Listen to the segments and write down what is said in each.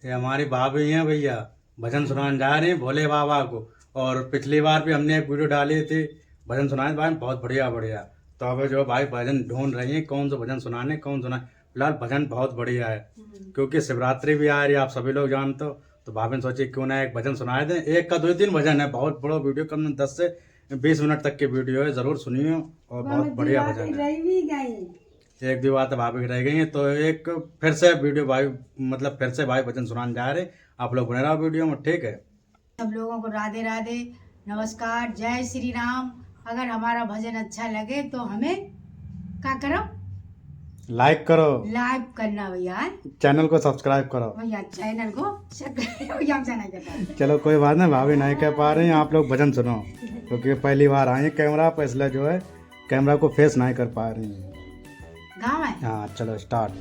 ये हमारी भाभी हैं भैया, भजन सुनाने जा रहे हैं भोले बाबा को। और पिछली बार भी हमने एक वीडियो डाली थी भजन सुनाने भाई, बहुत बढ़िया बढ़िया। तो अब जो भाई भजन ढूंढ रही हैं कौन सा भजन सुनाने, कौन सुना। फिलहाल भजन बहुत बढ़िया है क्योंकि शिवरात्रि भी आ रही है, आप सभी लोग जानते हो। तो भाभी ने सोची क्यों ना एक भजन सुनाए दें। एक का 2-3 भजन है, बहुत बड़ा वीडियो, कम 10 से 20 मिनट तक की वीडियो है, जरूर सुनिए। और बहुत बढ़िया भजन है। एक दो बात भाभी की रह गई है, तो एक फिर से वीडियो भाई, मतलब फिर से भाई भजन सुनाने जा रहे। आप लोग बने रहो वीडियो में, ठीक है। सब लोगों को राधे राधे, नमस्कार, जय श्री राम। अगर हमारा भजन अच्छा लगे तो हमें क्या करो, लाइक करो, लाइक करना भैया, चैनल को सब्सक्राइब करो भैया चैनल को भैया नहीं कर पाते। चलो कोई बात नहीं, भाभी नहीं कह पा रहे हैं, आप लोग भजन सुनो क्योंकि पहली बार आए हैं कैमरा पर, इसलिए जो है कैमरा को फेस नहीं कर पा रही हैं। गाँव है। हाँ चलो स्टार्ट।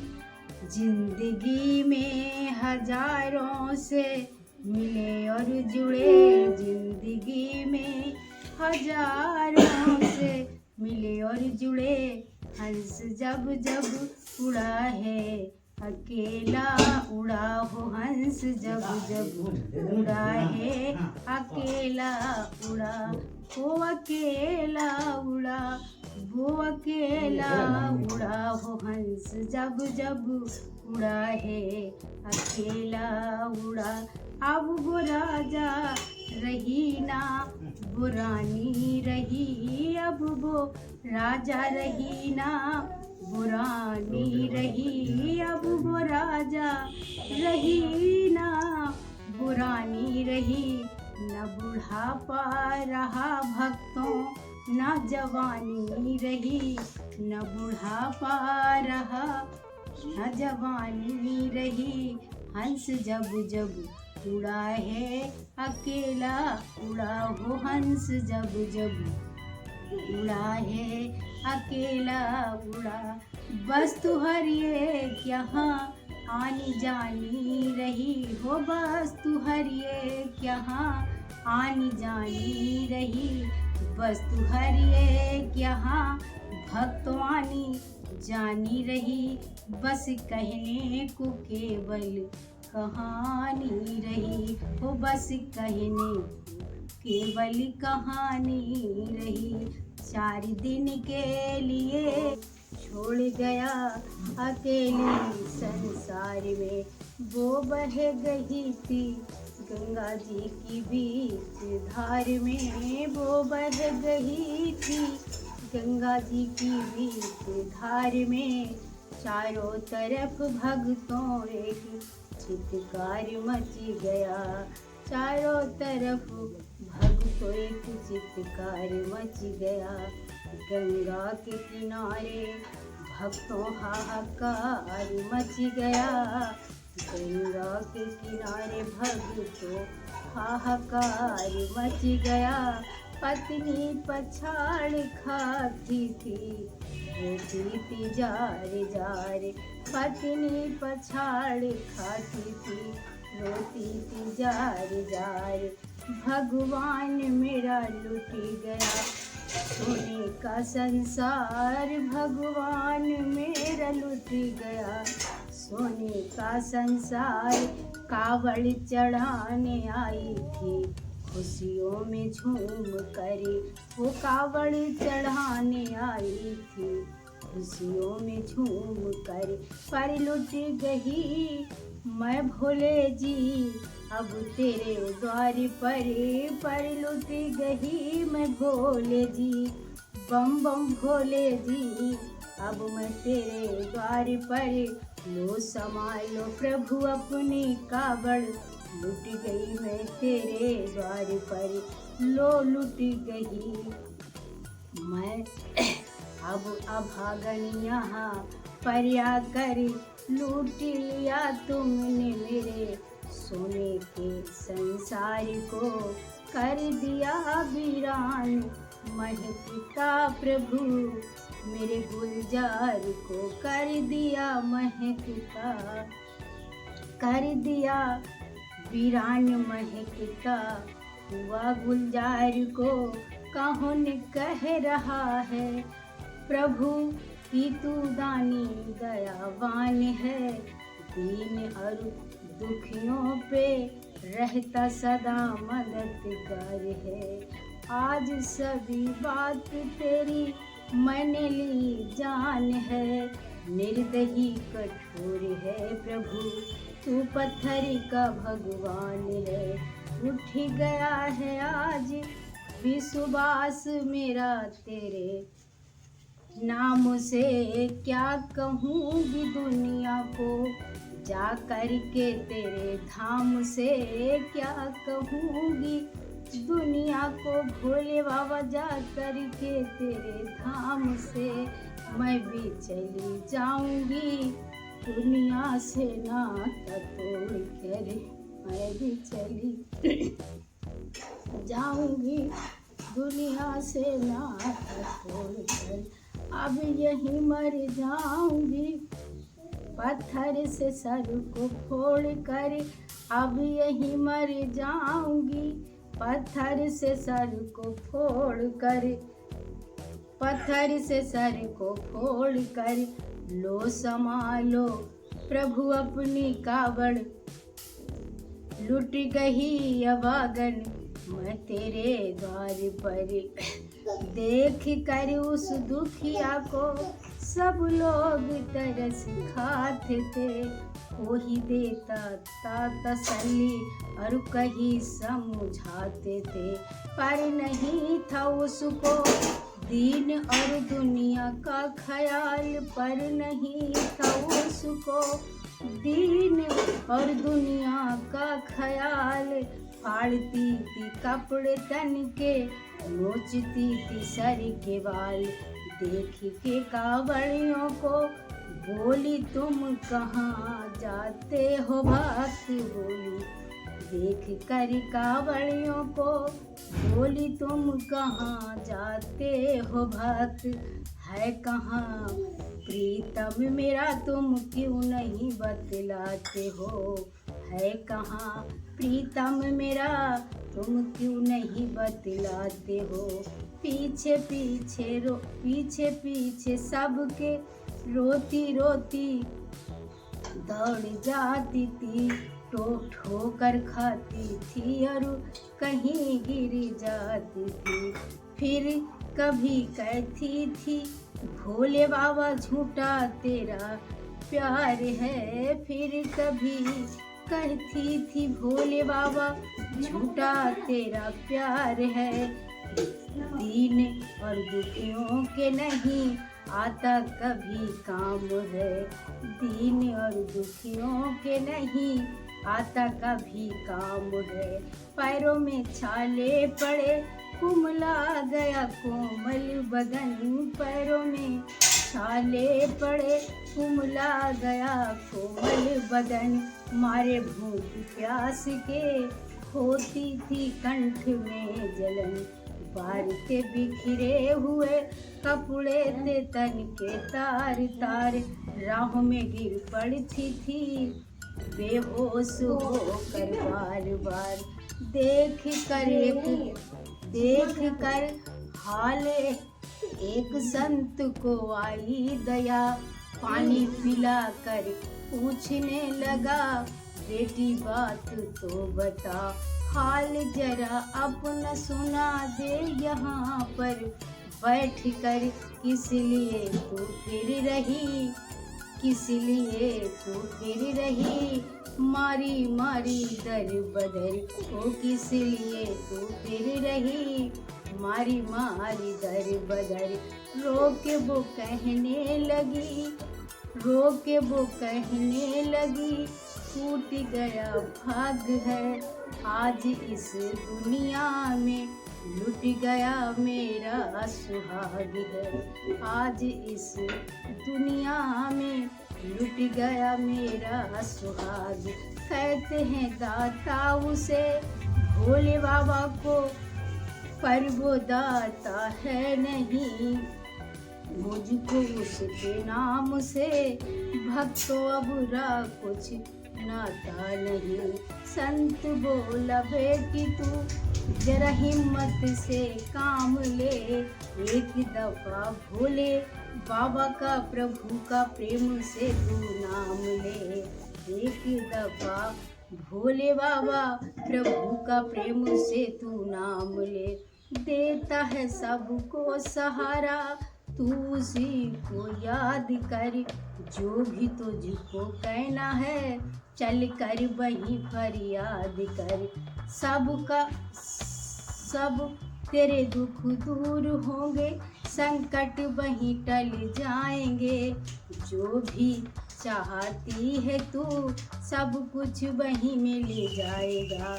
जिंदगी में हजारों से मिले और जुड़े, जिंदगी में हजारों से मिले और जुड़े, हंस जब जब उड़ा है अकेला उड़ा हो, हंस जब जब उड़ा है अकेला उड़ा हो, अकेला उड़ा वो अकेला उड़ा हो, हंस जब जब उड़ा है अकेला उड़ा। अब वो राजा रही ना वो रानी रही, अब वो राजा रही ना वो रानी रही, अब वो राजा रही ना वो रानी रही। न बुढ़ापा रहा भक्तों न जवानी रही, न बुढ़ापा रहा न जवानी रही, हंस जब जब उड़ा है अकेला उड़ा हो, हंस जब जब उड़ा है अकेला उड़ा। बस तू हर एक यहाँ आनी जानी रही हो, बस तू हर एक यहाँ आनी जानी रही, बस तू हर एक यहाँ भक्तवानी जानी रही, बस कहने को केवल कहानी रही हो, बस कहने को केवल कहानी रही। 4 दिन के लिए छोड़ गया अकेली संसार में, वो बह गई थी गंगा जी की बीच धार में, वो बह गई थी गंगा जी की बीच धार में। चारों तरफ भक्तों एक चित्कार मच गया, चारों तरफ भक्तों एक चित्कार मच गया। गंगा के किनारे भक्तों हाहाकार मच गया, गंगा के किनारे भक्तों हाहाकार मच गया। पत्नी पछाड़ खाती थी रोती थी जार जार, पत्नी पछाड़ खाती थी रोती थी जार जार। भगवान मेरा लुट गया सोने का संसार, भगवान मेरा लुट गया सोने का संसार। कावड़ चढ़ाने आई थी खुशियों में झूम कर, वो कावड़ चढ़ाने आई थी खुशियों में झूम कर, पर लुट गई मैं भोले जी अब तेरे द्वार पर लुट गई मैं भोले जी, बम बम भोले जी अब मैं तेरे द्वार पर। लो संभालो प्रभु अपनी कावड़, लुट गई मैं तेरे द्वार पर, लो लुट गई मैं अब अभागन यहाँ पर आकर, लूट लिया तुमने मेरे सोने के संसार को, कर दिया वीरान महकता प्रभु मेरे गुलजार को, कर दिया महकता कर दिया वीरान महकता हुआ गुलजार को। कौन कह रहा है प्रभु कि तू दानी दयावान है, दीन और दुखियों पे रहता सदा मददगार है। आज सभी बात तेरी मैंने ली जान है, निर्दयी कठोर है प्रभु तू पत्थर का भगवान है। उठ गया है आज विश्वास मेरा तेरे नाम से, क्या कहूँगी दुनिया को जा कर के तेरे धाम से, क्या कहूँगी दुनिया को भोले बाबा जा कर के तेरे धाम से। मैं भी चली जाऊंगी दुनिया से नाता तोड़ कर, मैं भी चली जाऊंगी दुनिया से नाता तोड़ कर, अब यही मर जाऊंगी पत्थर से सर को फोड़ कर, अब यही मर जाऊंगी पत्थर से सर को फोड़ कर, पत्थर से सर को फोड़ कर। लो संभालो प्रभु अपनी कावड़, लुट गई अभागन मैं तेरे द्वार पर। देख कर उस दुखिया को सब लोग तरस खाते थे, वही देता था तसल्ली और कहीं समझाते थे, पर नहीं था उसको दीन और दुनिया का ख्याल, पर नहीं था उसको दीन और दुनिया का ख्याल। फाड़ती थी कपड़े तन के, नोचती थी सर के बाल, देख के कावड़ियों को बोली तुम कहाँ जाते हो भक्त, बोली देख कर कावड़ियों को बोली तुम कहाँ जाते हो भक्त। है कहाँ प्रीतम मेरा तुम क्यों नहीं बतलाते हो, है कहाँ प्रीतम मेरा तुम क्यों नहीं बतलाते हो। पीछे पीछे सबके रोती रोती दौड़ जाती थी, ठोकर खाती थी और कहीं गिर जाती थी। फिर कभी कहती थी भोले बाबा झूठा तेरा प्यार है, फिर कभी कहती थी भोले बाबा झूठा तेरा प्यार है। दीन और दुखियों के नहीं आता कभी काम है, दीन और दुखियों के नहीं आता कभी काम है। पैरों में छाले पड़े कुमला गया कोमल बदन, पैरों में छाले पड़े कुमला गया कोमल बदन। मारे भूख प्यास के होती थी कंठ में जलन, बारिते बिखरे हुए कपड़े थे तन के तार तार। राह में गिर पड़ती थी बेहोश होकर बार बार, देख कर हाल एक संत को आई दया, पानी पिला कर पूछने लगा बेटी बात तो बता, हाल जरा अपना सुना दे यहाँ पर बैठ कर, किस लिए तू फिर रही, किस लिए तू फिर रही मारी मारी दर बदर, ओ किस लिए तू फिर रही मारी मारी दर बदर। रो के वो कहने लगी, रो के वो कहने लगी टूट गया भाग है आज इस दुनिया में, लुट गया मेरा सुहाग है आज इस दुनिया में, लुट गया मेरा सुहाग। कहते हैं दाता उसे भोले बाबा को, पर वो दाता है नहीं, मुझको उसके नाम से भक्तों अब कुछ नाता नहीं। संत बोला बेटी तू जरा हिम्मत से काम ले, एक दफा भोले बाबा का प्रभु का प्रेम से तू नाम ले, एक दफा भोले बाबा प्रभु का प्रेम से तू नाम ले, देता है सबको सहारा, तू उसी को याद कर, जो भी तुझको कहना है चल कर वहीं फरियाद कर, सब तेरे दुख दूर होंगे, संकट वहीं टल जाएंगे, जो भी चाहती है तू सब कुछ वहीं मिल जाएगा,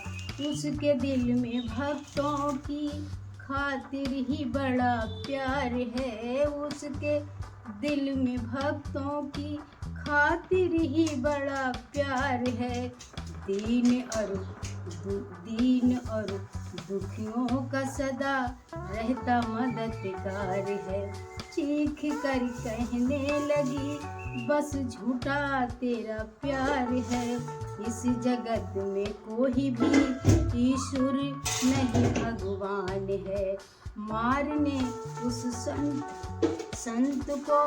उसके दिल में भक्तों की खातिर ही बड़ा प्यार है, उसके दिल में भक्तों की खातिर ही बड़ा प्यार है, दीन और दुखियों का सदा रहता मददगार है, चीख कर कहने लगी बस झूठा तेरा प्यार है, इस जगत में कोई भी ईश्वर नहीं भगवान है, मारने उस संत को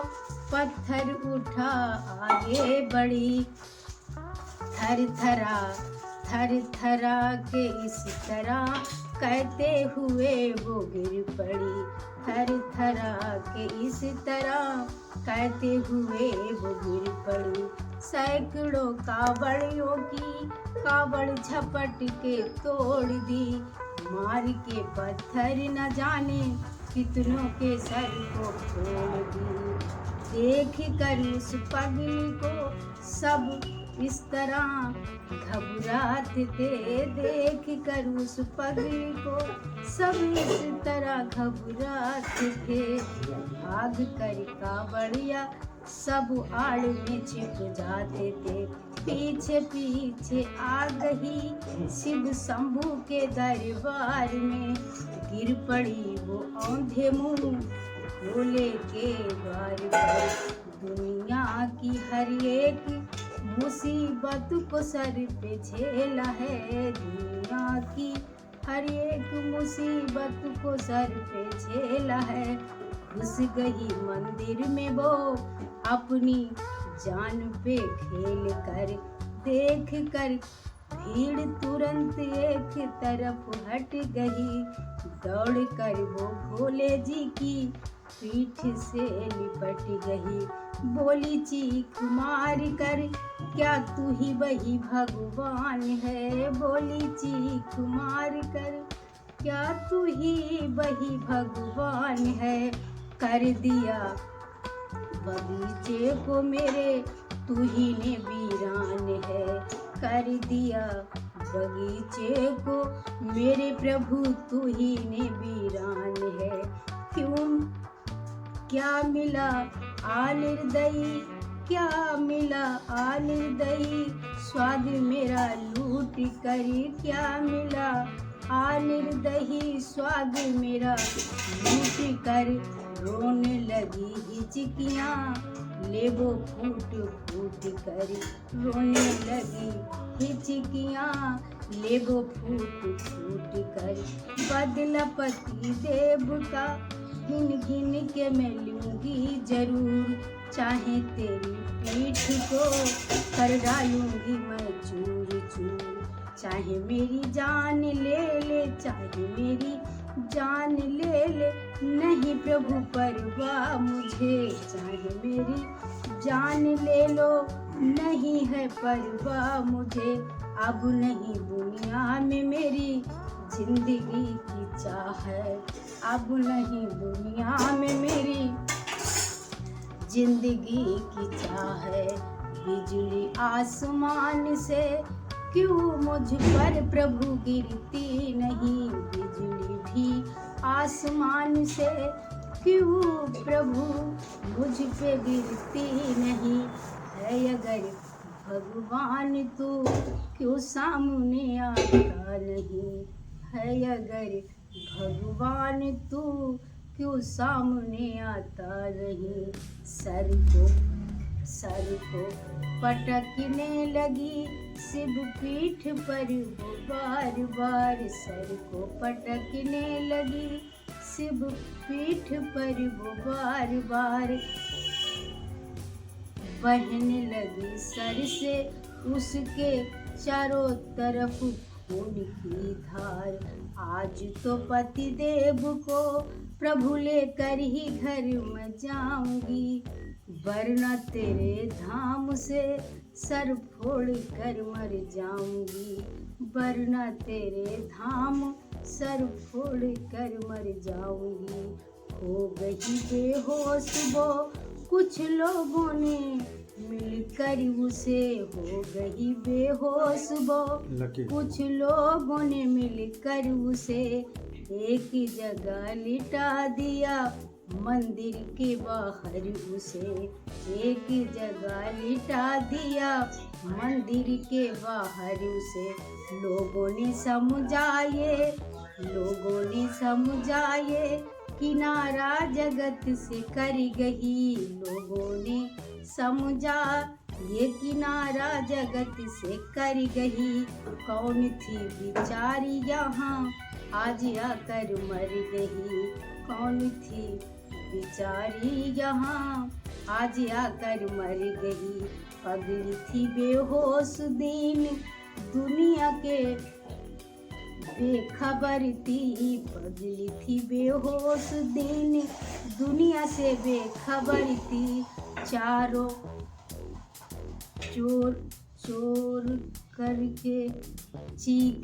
पत्थर उठा आगे बढ़ी, थर थरा के इस तरह कहते हुए वो गिर पड़ी, थर थरा के इस तरह कहते हुए वो गिर पड़ी, सैकड़ों कावड़ियों की कावड़ झपट के तोड़ दी, मार के पत्थर न जाने कितनों के सर को फोड़ दी, देख कर उस पगली को सब इस तरह घबराते थे, देख कर उस पगली को सब इस तरह घबराते थे, भाग कर कावड़िया सब आड़ में छिप जाते थे, पीछे पीछे आ गई शिव शंभू के दरबार में, गिर पड़ी वो औंधे मुंह भोले के द्वार पर, दुनिया की हर एक मुसीबत को सर पे झेला है, दुनिया की हर एक मुसीबत को सर पे झेला है, घुस गई मंदिर में वो अपनी जान पे खेल कर, देख कर भीड़ तुरंत एक तरफ हट गई, दौड़ कर वो भोले जी की पीठ से लिपट गई, बोली चीख मार कर क्या तू ही वही भगवान है, बोली चीख मार कर क्या तू ही वही भगवान है, कर दिया बगीचे को मेरे तू ही ने वीरान है, कर दिया बगीचे को मेरे प्रभु तू ही ने वीरान है, क्यों क्या मिला निर्दयी, क्या मिला निर्दयी, स्वाद मेरा लूट कर, क्या मिला निर्दयी, स्वाद मेरा लूट कर, रोने लगी हिचकियाँ ले वो फूट फूट कर, रोने लगी हिचकियाँ ले वो फूट फूट कर, बदला पति देव का गिन गिन के मैं लूंगी जरूर, चाहे तेरी पीठ को कर डालूंगी मैं चूर चूर, चाहे मेरी जान ले ले, चाहे मेरी जान ले ले, नहीं प्रभु परवाह मुझे, चाहे मेरी जान ले लो नहीं है परवाह मुझे, अब नहीं दुनिया में मेरी जिंदगी की चाह है, अब नहीं दुनिया में मेरी जिंदगी की चाह है, बिजली आसमान से क्यों मुझ पर प्रभु गिरती नहीं, बिजली भी आसमान से क्यों प्रभु मुझ पे गिरती नहीं, है अगर भगवान तू क्यों सामने आता नहीं, है अगर भगवान तू क्यों सामने आता नहीं, सर को पटकने लगी शिव पीठ पर वो बार बार, सर को पटकने लगी शिव पीठ पर वो बार बार, बहने लगी सर से उसके चारों तरफ खून की धार। आज तो पति देव को प्रभु लेकर ही घर में जाऊंगी, वरना तेरे धाम से सर फोड़ कर मर जाऊंगी, वरना तेरे धाम सर फोड़ कर मर जाऊंगी। हो गई बेहोश वो, कुछ लोगों ने मिलकर उसे, हो गई बेहोश वो, लकी कुछ लोगों ने मिलकर उसे एक जगह लिटा दिया, मंदिर के बाहर उसे एक जगह लिटा दिया, मंदिर के बाहर उसे। लोगों ने समझाए, लोगों ने समझाए, किनारा जगत से कर गई, लोगों ने समझा ये किनारा जगत से कर गई। कौन थी बिचारी यहाँ आज आकर मर गई, कौन थी बिचारी यहाँ आज आकर मर गई। पगली थी बेहोश दीन दुनिया के बेखबर थी, पगली थी बेहोश दीन दुनिया से बेखबर थी। चारों चोर चोर करके चीख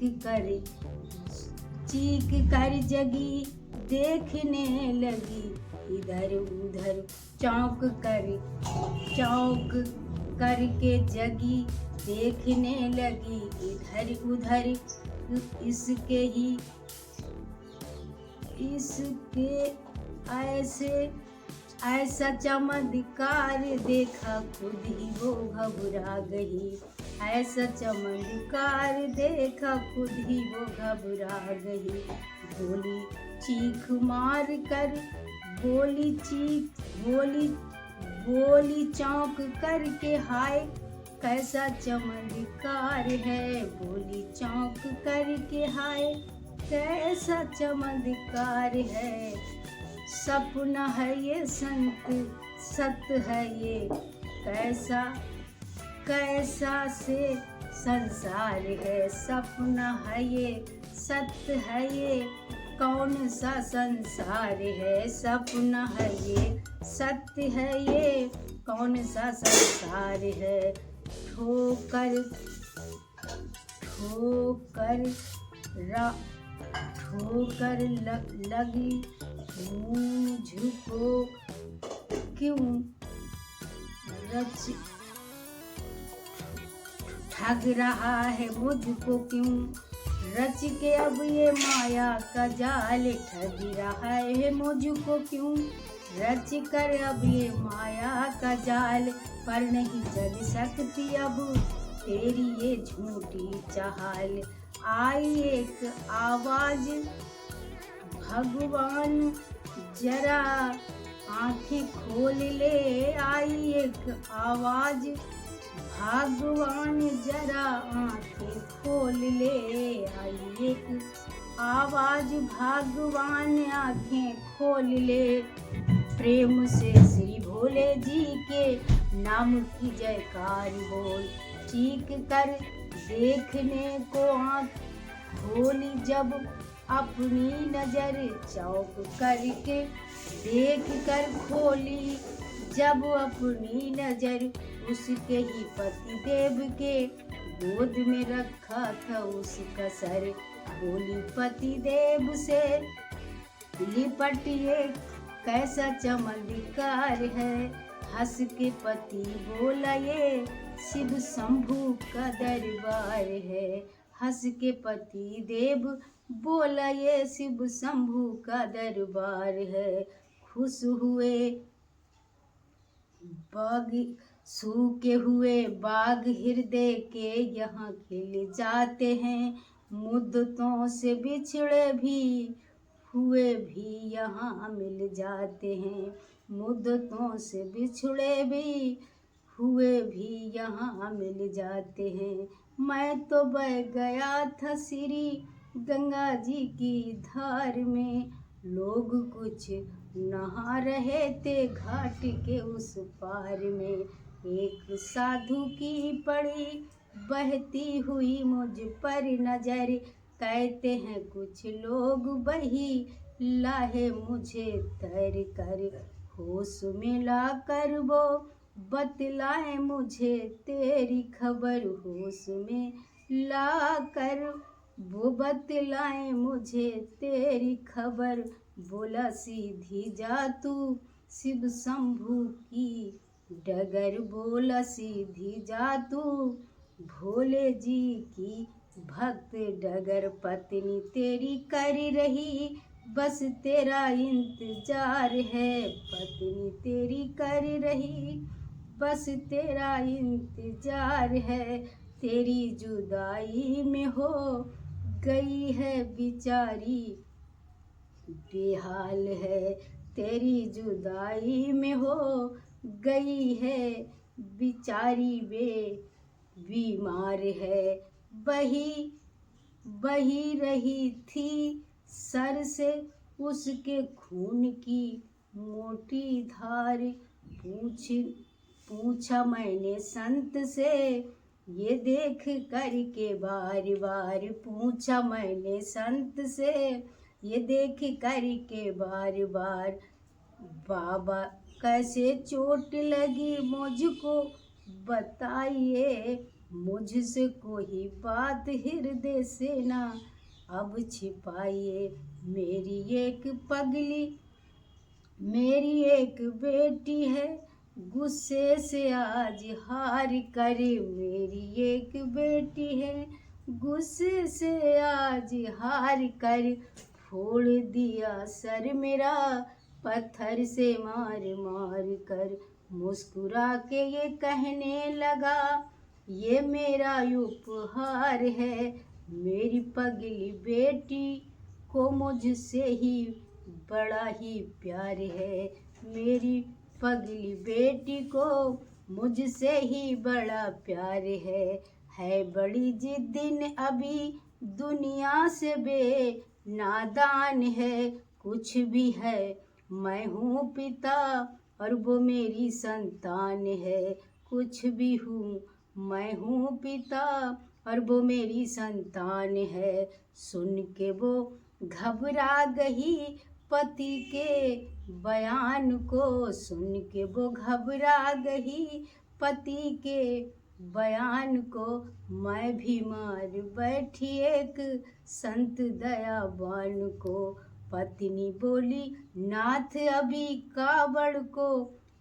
कर जगी, देखने लगी इधर उधर, चौंक करके जगी, देखने लगी इधर उधर। इसके ऐसा चमत्कार देखा खुद ही वो घबरा गई, ऐसा चमत्कार देखा खुद ही वो घबरा गई। बोली चीख मार कर, बोली चौंक करके हाय कैसा चमत्कार है, बोली चौंक करके हाय कैसा चमत्कार है। सपना है ये संत सत्य है ये, कैसा से संसार है। सपना है ये सत्य है ये, कौन सा संसार है। सपना है ये सत्य है ये, कौन सा संसार है। ठोकर लगी मुझको क्यों ठग रहा है मुझको क्यों, रच के अब ये माया का जाल ठग रहा है मुझको क्यों, रच कर अब ये माया का जाल। पर नहीं चल सकती अब तेरी ये झूठी चाल। आई एक आवाज भगवान जरा आंखें खोल ले, आई एक आवाज भगवान जरा आंखें खोल ले, आई एक आवाज भगवान आंखें खोल ले। प्रेम से श्री भोले जी के नाम की जयकार बोल, चीख कर देखने को आँख खोली जब अपनी नजर चौक करके देख कर खोली जब अपनी नजर, उसके ही पति देव के गोद में रखा था उसका सर। बोली पति देव से लिपटिए कैसा चमत्कार है, हंस के पति बोला ये शिव शंभू का दरबार है, हंस के पति देव बोला ये शिव शंभू का दरबार है। खुश हुए बाग सूखे हुए बाग हृदय के यहाँ खिल जाते हैं, मुद्दतों से बिछड़े भी हुए भी यहाँ मिल जाते हैं, मुद्दतों से बिछड़े भी हुए भी यहाँ मिल जाते हैं। मैं तो बह गया था श्री गंगा जी की धार में, लोग कुछ नहा रहे थे घाट के उस पार में। एक साधु की पड़ी बहती हुई मुझ पर नजर, कहते हैं कुछ लोग बही लाहे मुझे तर कर, होश में ला कर वो बतलाए मुझे तेरी खबर, होश में ला कर वो बतलाए मुझे तेरी खबर, बोला सीधी जा तू शिव शंभू की डगर, बोला सीधी जा तू भोले जी की भक्त डगर, पत्नी तेरी कर रही बस तेरा इंतजार है, पत्नी तेरी कर रही बस तेरा इंतजार है, तेरी जुदाई में हो गई है बेचारी बेहाल है, तेरी जुदाई में हो गई है बेचारी बीमार है, बही रही थी सर से उसके खून की मोटी धार, पूछा मैंने संत से ये देख करके बार बार, पूछा मैंने संत से ये देख करके बार बार, बाबा कैसे चोट लगी मुझको बताइए, मुझसे कोई बात हृदय से ना अब छिपाइए, मेरी एक बेटी है गुस्से से आज हार कर, मेरी एक बेटी है गुस्से से आज हार कर, फोड़ दिया सर मेरा पत्थर से मार मार कर, मुस्कुरा के ये कहने लगा ये मेरा उपहार है, मेरी पगली बेटी को मुझसे ही बड़ा ही प्यार है, मेरी पगली बेटी को मुझसे ही बड़ा प्यार है बड़ी जिद्दीन अभी दुनिया से नादान है, कुछ भी है मैं हूँ पिता और वो मेरी संतान है, कुछ भी हूँ मैं हूँ पिता और वो मेरी संतान है, सुन के वो घबरा गई पति के बयान को, सुन के वो घबरा गई पति के बयान को, मैं भी मार बैठी एक संत दयावान को, पत्नी बोली नाथ अभी कावड़ को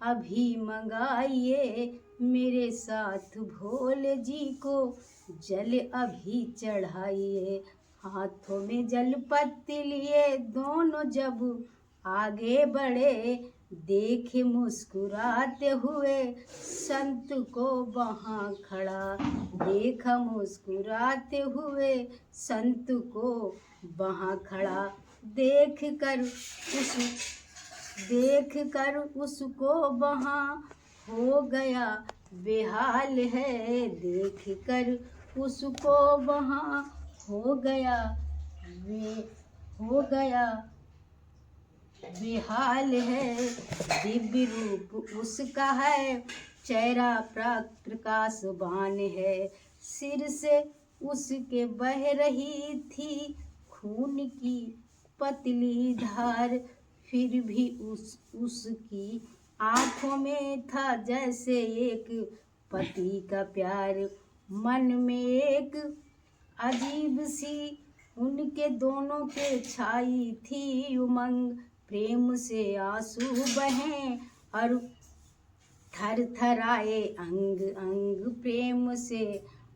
अभी मंगाइए, मेरे साथ भोले जी को जल अभी चढ़ाइए, हाथों में जल पत्ती लिए दोनों जब आगे बढ़े, देखे मुस्कुराते हुए संत को वहाँ खड़ा, देखा मुस्कुराते हुए संत को वहाँ खड़ा, देख कर उसको वहाँ हो गया बेहाल है, देख कर उसको वहाँ हो गया बेहाल है, दिव्य रूप उसका है चेहरा प्रकाशवान है, सिर से उसके बह रही थी खून की पतली धार, फिर भी उसकी आँखों में था जैसे एक पति का प्यार, मन में एक अजीब सी उनके दोनों के छाई थी उमंग, प्रेम से आंसू बहें और थर थराए अंग अंग, प्रेम से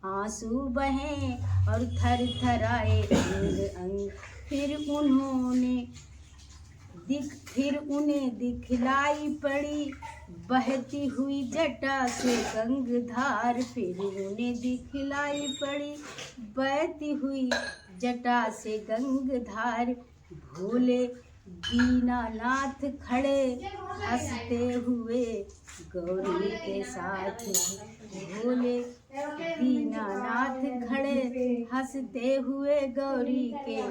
आंसू बहें और थर थराए अंग अंग, फिर उन्हें दिखलाई पड़ी बहती हुई जटा से गंगधार, फिर उन्हें दिखलाई पड़ी बहती हुई जटा से गंगधार, भोले दीनानाथ खड़े हंसते हुए गौरी के साथ, भोले दीनानाथ खड़े हंसते हुए गौरी के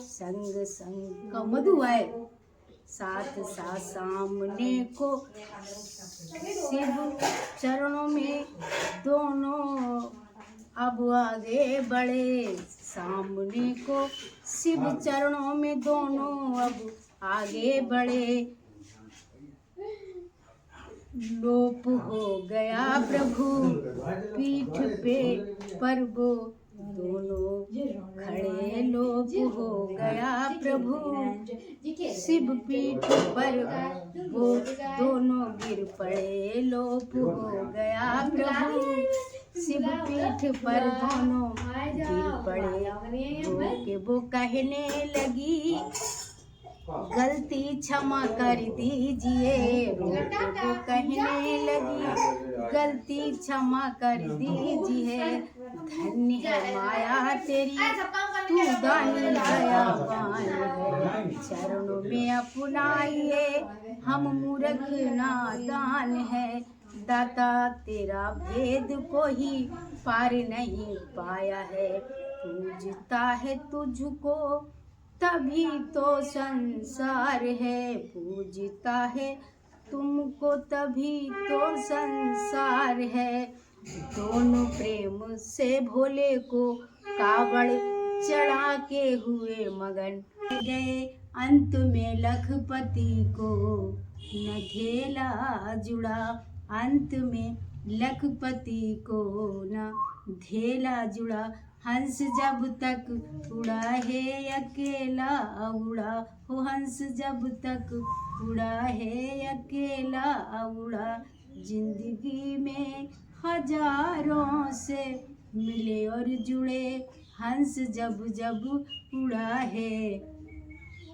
संग संग मधु है साथ साथ सामने को शिव चरणों में दोनों अब आगे बढ़े सामने को, शिव चरणों में दोनों अब आगे बढ़े। लोप हो गया प्रभु पीठ पे पर वो दोनों खड़े, लोप हो गया प्रभु शिव पीठ पर वो दोनों गिर पड़े। लोप हो गया प्रभु शिव पीठ पर दोनों गिर पड़े। वो कहने लगी गलती क्षमा कर दीजिए। वो कहने लगी गलती क्षमा कर दीजिए। धन्य है माया तेरी तू दानी दयावान है। चरणों में अपनाइए हम मूर्ख नादान है। दाता तेरा भेद को ही पार नहीं पाया है। पूजता है तुझको तभी तो संसार है। पूजता है तुमको तभी तो संसार है। दोनों प्रेम से भोले को कावड़ चढ़ा के हुए मगन गए। अंत में लखपति को न जुड़ा। अंत में लखपति को न धेला जुड़ा। हंस जब तक उड़ा है अकेला उड़ा हो। हंस जब तक उड़ा है अकेला उड़ा। जिंदगी में हजारों से मिले और जुड़े। हंस जब जब उड़ा है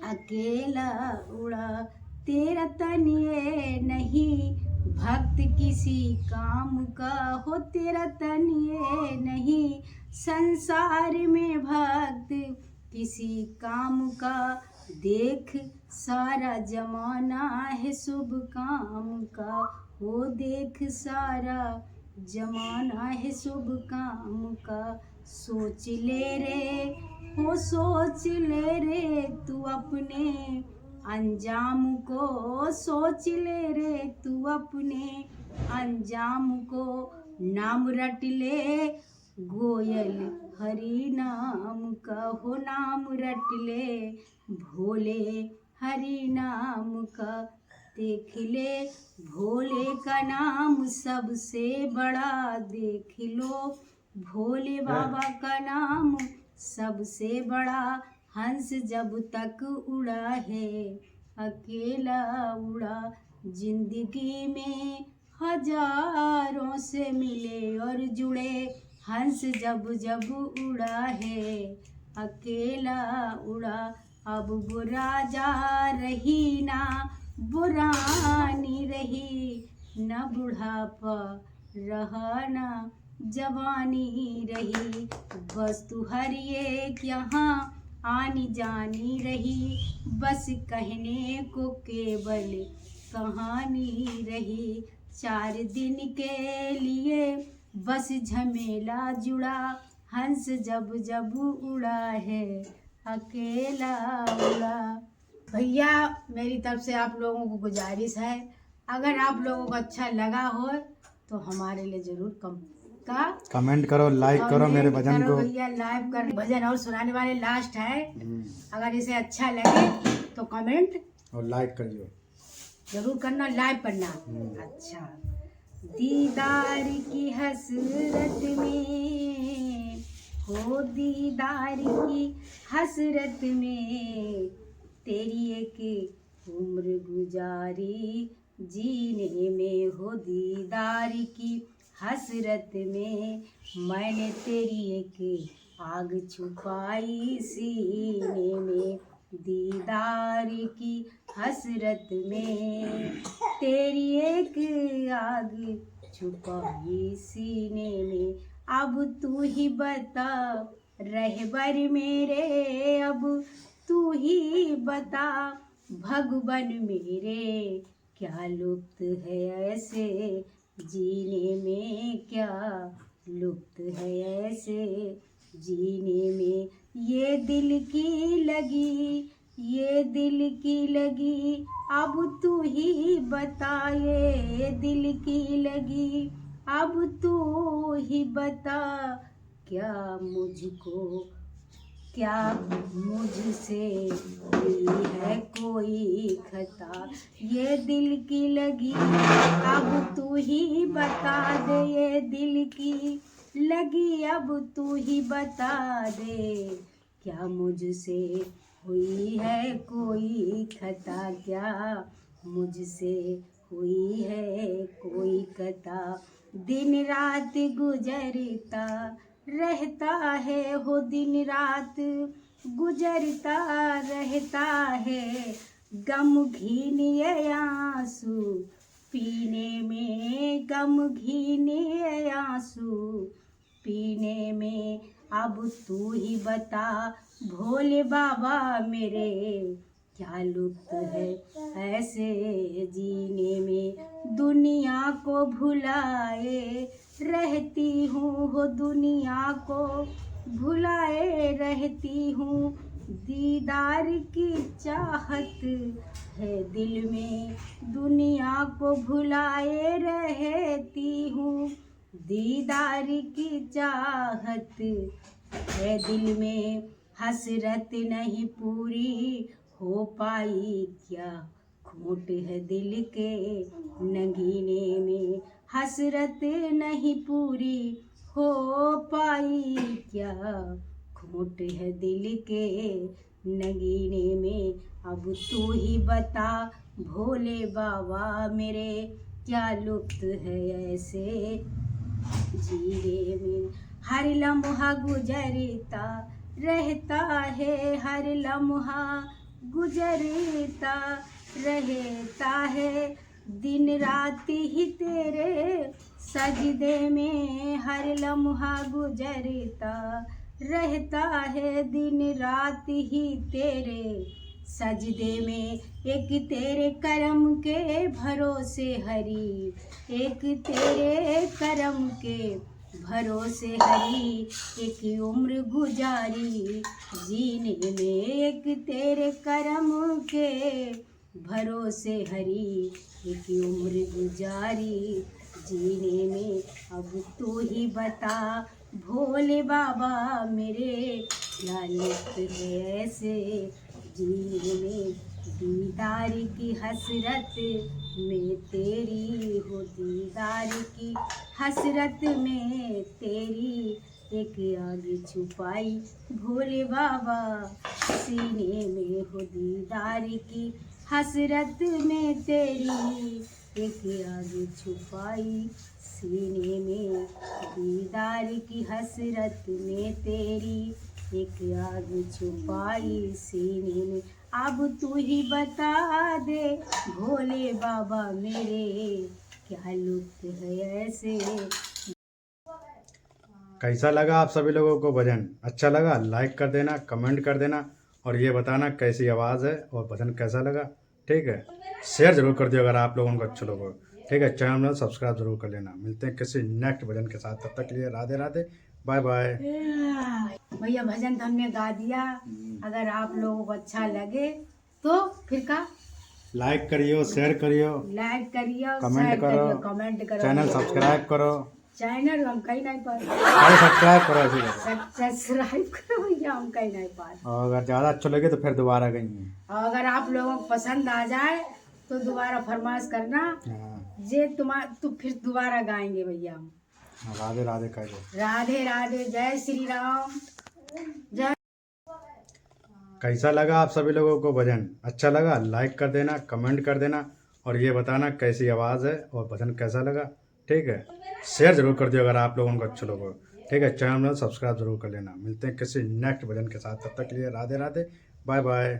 अकेला उड़ा। तेरा तन ये नहीं भक्त किसी काम का हो। तेरा तन ये नहीं संसार में भक्त किसी काम का। देख सारा जमाना है शुभ काम का हो। देख सारा जमाना है शुभ काम का। सोच ले रे हो सोच ले रे तू अपने अंजाम को। सोच ले रे तू अपने अंजाम को। नाम रट ले गोयल हरि नाम का हो। नाम रट ले भोले हरि नाम का। देख ले भोले का नाम सबसे बड़ा। देख लो भोले बाबा का नाम सबसे बड़ा। हंस जब तक उड़ा है अकेला उड़ा। जिंदगी में हजारों से मिले और जुड़े। हंस जब जब उड़ा है अकेला उड़ा। अब वो राजा रही ना बुरानी रही। न बुढ़ापा रहा ना जवानी रही। वस्तु हर एक यहाँ आनी जानी रही। बस कहने को केवल कहानी रही। 4 दिन के लिए बस झमेला जुड़ा। हंस जब जब उड़ा है अकेला उड़ा। भैया मेरी तरफ से आप लोगों को गुजारिश है, अगर आप लोगों को अच्छा लगा हो तो हमारे लिए जरूर कमेंट करो, लाइक करो मेरे भजन को। भैया लाइव कर भजन और सुनाने वाले लास्ट है। अगर इसे अच्छा लगे तो कमेंट और लाइक करिए जरूर करना, लाइव करना। अच्छा। दीदार की हसरत में हो दीदार की हसरत में तेरी एक उम्र गुजारी जीने में हो। दीदार की हसरत में मैंने तेरी एक आग छुपाई सीने में। दीदार की हसरत में तेरी एक आग छुपाई सीने में। अब तू ही बता रहबर मेरे। अब तू ही बता भगवान मेरे। क्या लुप्त है ऐसे जीने में। क्या लुप्त है ऐसे जीने में। ये दिल की लगी ये दिल की लगी। अब तू ही बता ये दिल की लगी। अब तू ही बता क्या मुझको, क्या मुझसे हुई है कोई खता, ये दिल की लगी अब तू ही बता दे, ये दिल की लगी अब तू ही बता दे, क्या मुझसे हुई है कोई खता, क्या मुझसे हुई है कोई खता, दिन रात गुजरता रहता है हो, दिन रात गुजरता रहता है, गम घिन ये आंसू पीने में, गम घिन ये आंसू पीने में, अब तू ही बता भोले बाबा मेरे, क्या लुत्फ है ऐसे जीने में, दुनिया को भुलाए रहती हूँ हो, दुनिया को भुलाए रहती हूँ, दीदार की चाहत है दिल में, दुनिया को भुलाए रहती हूँ, दीदार की चाहत है दिल में, हसरत नहीं पूरी हो पाई, क्या खोट है दिल के नगीने में, हसरत नहीं पूरी हो पाई, क्या खोट है दिल के नगीने में, अब तू ही बता भोले बाबा मेरे, क्या लुत्फ है ऐसे जीने में, हर लम्हा गुजरता रहता है, हर लम्हा गुजरता रहता है, दिन रात ही तेरे सजदे में, हर लम्हा गुजरता रहता है, दिन रात ही तेरे सजदे में, एक तेरे करम के भरोसे हरी, एक तेरे करम के भरोसे हरी, एक उम्र गुजारी जीने में, एक तेरे करम के भरोसे हरी, एक उम्र गुजारी जीने में, अब तू ही बता भोले बाबा मेरे, क्या लुत्फ है ऐसे जीने में, दीदार की हसरत में तेरी हो, दीदार की हसरत में तेरी, एक आग छुपाई भोले बाबा सीने में हो, दीदार की हसरत में तेरी, एक आग छुपाई सीने में, दीदार की हसरत में तेरी, एक आग छुपाई सीने में, अब तू ही बता दे भोले बाबा मेरे, क्या लुत्फ है ऐसे। कैसा लगा आप सभी लोगों को भजन? अच्छा लगा लाइक कर देना, कमेंट कर देना और ये बताना कैसी आवाज़ है और भजन कैसा लगा। ठीक है, शेयर जरूर कर दियो अगर आप लोगों को अच्छा लगा। ठीक है, चैनल में सब्सक्राइब जरूर कर लेना। मिलते हैं किसी नेक्स्ट भजन के साथ, तब तक के लिए राधे राधे, बाय बाय। भैया भजन तो हमने गा दिया, अगर आप लोगों को अच्छा लगे तो फिर का लाइक करियो, शेयर करियो, लाइक करियो, कमेंट शेयर करो, करियो, कमेंट करो, चैनल सब्सक्राइब करो। चैनल हम कहीं नहीं पाते, अरे सब्सक्राइब करो, ऐसे करो। सब्सक्राइब करो भैया, हम कहीं नहीं पाते। और अगर ज़्यादा अच्छा लगे तो फिर दोबारा कहीं। और अगर आप लोगों को पसंद आ जाए तो दोबारा फरमाइश करना, जे तो फिर दोबारा गाएंगे भैया हम। राधे राधे कह दो। राधे राधे, जय श्री राम, जय। कैसा लगा आप सभी लोगों को भजन? अच्छा लगा लाइक कर देना, कमेंट कर देना और ये बताना कैसी आवाज़ है और भजन कैसा लगा। ठीक है, शेयर जरूर कर दियो अगर आप लोगों को अच्छा लगा। ठीक है, चैनल में सब्सक्राइब जरूर कर लेना। मिलते हैं किसी नेक्स्ट भजन के साथ, तब तक के लिए राधे राधे, बाय बाय।